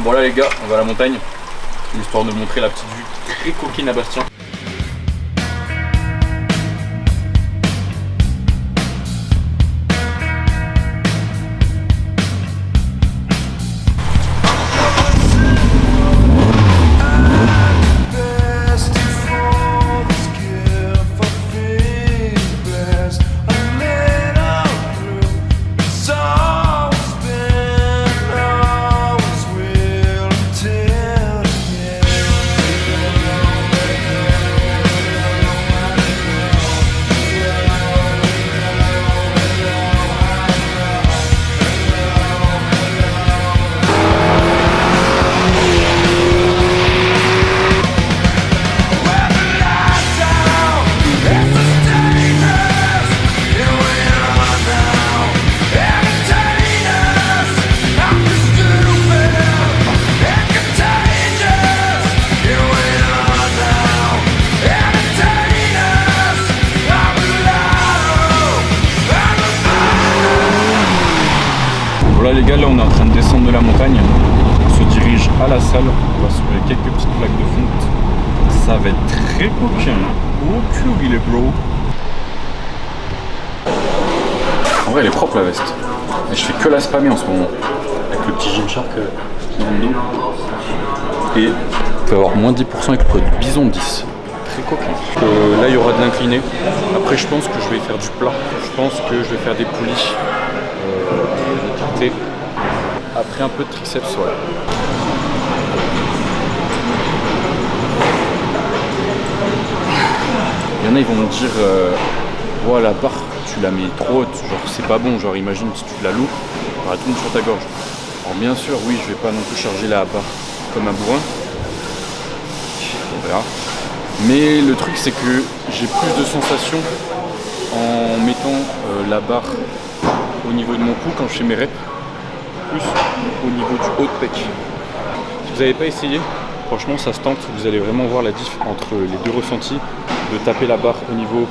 Bon là les gars, on va à la montagne, histoire de montrer la petite vue très coquine à Bastien. Voilà les gars, là on est en train de descendre de la montagne, on se dirige à la salle, on va soulever quelques petites plaques de fonte, ça va être très coquin, oh cul il est bro. En vrai elle est propre la veste, et je fais que la spammer en ce moment, avec le petit Gymshark dans le dos, et on peut avoir moins 10% avec le code Bison10, très coquin. Là il y aura de l'incliné, après je pense que je vais faire du plat, je pense que je vais faire des poulies. Après un peu de triceps, ouais. Il y en a, ils vont me dire oh, la barre, tu la mets trop haute, genre c'est pas bon, genre imagine si tu la loues, tu auras tout sur ta gorge. Alors bien sûr, oui, je vais pas non plus charger la barre comme un bourrin, on verra. Mais le truc c'est que j'ai plus de sensations en mettant la barre au niveau de mon cou quand je fais mes reps, plus au niveau du haut de pec. Si vous n'avez pas essayé, franchement ça se tente, vous allez vraiment voir la diff entre les deux ressentis de taper la barre au niveau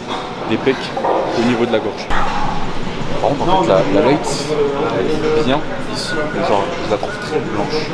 des pecs et au niveau de la gorge. Par contre en fait la light elle est bien ici, genre je la trouve très blanche.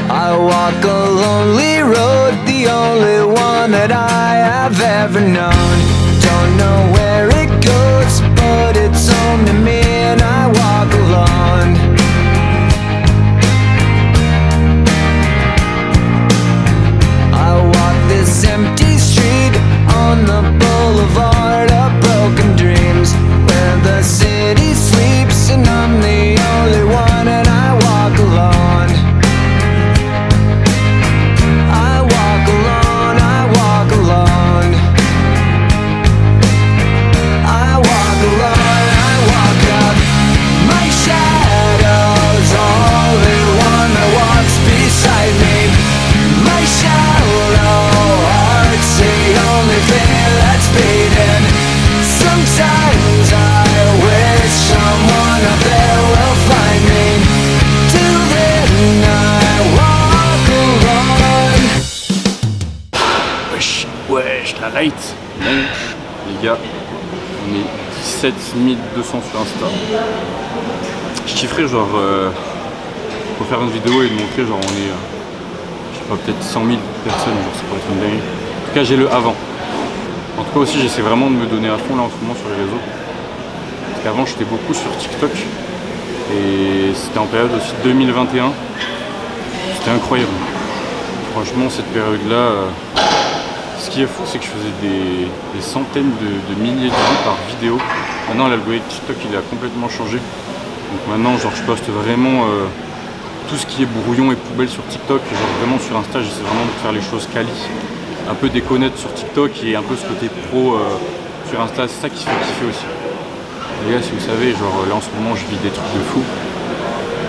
I walk a lonely road, the only one that I have ever known. Don't know where it goes, but it's home to me and I walk alone. I walk this empty street on the boulevard of broken dreams, where the city sleeps and I'm the only one and I walk alone. La light, les gars, on est 17 200 sur Insta. Je kifferais genre pour faire une vidéo et de montrer genre on est je sais pas peut-être 100 000 personnes, genre c'est pas une dinguerie. En tout cas j'ai le avant. En tout cas aussi j'essaie vraiment de me donner à fond là en ce moment sur les réseaux. Parce qu'avant j'étais beaucoup sur TikTok et c'était en période aussi 2021. C'était incroyable. Franchement cette période là. Ce qui est fou, c'est que je faisais des centaines de milliers de vues par vidéo. Maintenant, l'algorithme TikTok, il a complètement changé. Donc maintenant, genre, je poste vraiment tout ce qui est brouillon et poubelle sur TikTok, genre vraiment sur Insta, j'essaie vraiment de faire les choses quali, un peu déconnecte sur TikTok et un peu ce côté pro sur Insta, c'est ça qui fait kiffer aussi. Les gars, si vous savez, genre là en ce moment je vis des trucs de fou.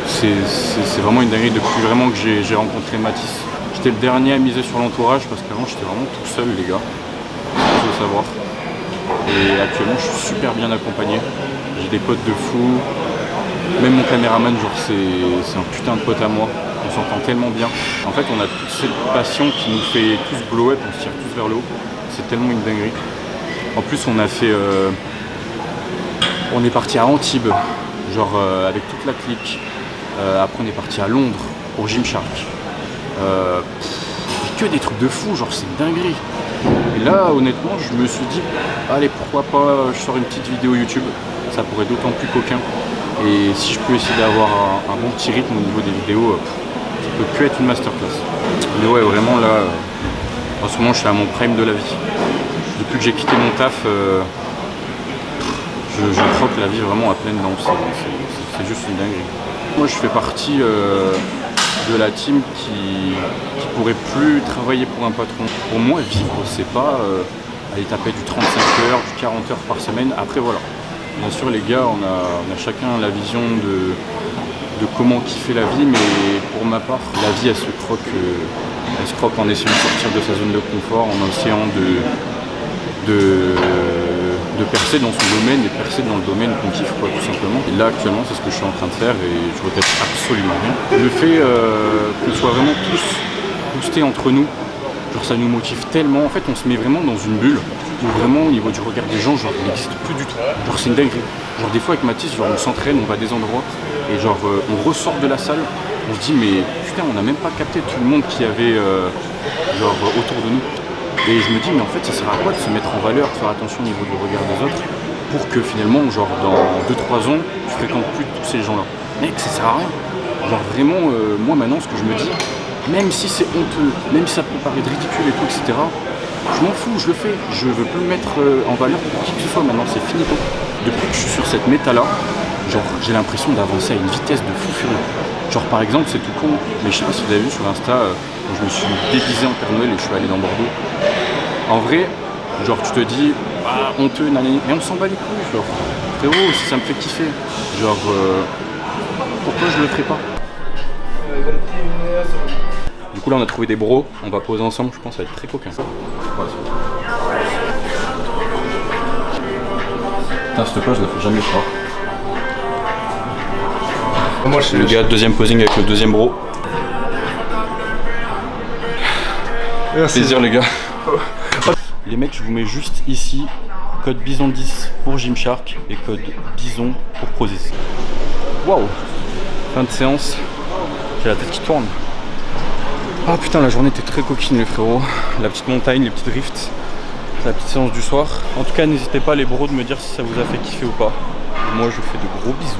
C'est vraiment une dinguerie depuis vraiment que j'ai rencontré Mathis. J'étais le dernier à miser sur l'entourage parce qu'avant j'étais vraiment tout seul les gars, il faut savoir. Et actuellement je suis super bien accompagné, j'ai des potes de fou, même mon caméraman genre c'est un putain de pote à moi, on s'entend tellement bien. En fait on a toute cette passion qui nous fait tous glow up, on se tire tous vers le haut, c'est tellement une dinguerie. En plus on a fait, on est parti à Antibes, genre avec toute la clique. Après on est parti à Londres pour Gymshark. Que des trucs de fou, genre c'est une dinguerie. Et là honnêtement je me suis dit allez pourquoi pas je sors une petite vidéo YouTube, ça pourrait d'autant plus coquin. Et si je peux essayer d'avoir un bon petit rythme au niveau des vidéos, ça peut plus être une masterclass. Mais ouais vraiment là en ce moment je suis à mon prime de la vie. Depuis que j'ai quitté mon taf, je croque la vie vraiment à pleines dents, c'est juste une dinguerie. Moi je fais partie de la team qui pourrait plus travailler pour un patron. Pour moi vivre c'est pas aller taper du 35 heures, du 40 heures par semaine. Après voilà, bien sûr les gars on a chacun la vision de comment kiffer la vie, mais pour ma part la vie elle se croque en essayant de sortir de sa zone de confort, en essayant de percer dans son domaine et percer dans le domaine qu'on kiffe quoi, tout simplement. Et là actuellement c'est ce que je suis en train de faire et je regrette absolument rien. Le fait qu'on soit vraiment tous boostés entre nous, genre ça nous motive tellement, en fait on se met vraiment dans une bulle où vraiment au niveau du regard des gens genre il n'existe plus du tout. Genre c'est une dinguerie. Genre des fois avec Mathis genre on s'entraîne, on va à des endroits et genre on ressort de la salle, on se dit mais putain on n'a même pas capté tout le monde qui avait genre autour de nous. Et je me dis mais en fait ça sert à quoi de se mettre en valeur, de faire attention au niveau du regard des autres pour que finalement genre dans 2-3 ans tu fréquentes plus tous ces gens là. Mec ça sert à rien. Genre vraiment moi maintenant ce que je me dis, même si c'est honteux, même si ça peut paraître ridicule et tout etc, je m'en fous, je le fais, je veux plus me mettre en valeur pour qui que ce soit maintenant, c'est finito. Depuis que je suis sur cette méta là, genre j'ai l'impression d'avancer à une vitesse de fou furieux. Genre par exemple c'est tout con, mais je sais pas si vous avez vu sur Insta, je me suis déguisé en Père Noël et je suis allé dans Bordeaux. En vrai, genre tu te dis, ah, honteux, nanani, mais on s'en bat les couilles, genre. Frérot, si ça me fait kiffer, genre, pourquoi je le ferais pas? Du coup là on a trouvé des bros, on va poser ensemble, je pense que ça va être très coquin. Putain cette page je la fais jamais ça. Moi je suis le gars deuxième posing avec le deuxième bro. Merci. Plaisir les gars. Les mecs je vous mets juste ici code Bison10 pour Gymshark et code Bison pour Prozis. Waouh. Fin de séance, j'ai la tête qui tourne. Ah putain la journée était très coquine les frérots. La petite montagne, les petits drifts, la petite séance du soir. En tout cas n'hésitez pas les bros de me dire si ça vous a fait kiffer ou pas. Et moi je vous fais de gros bisous.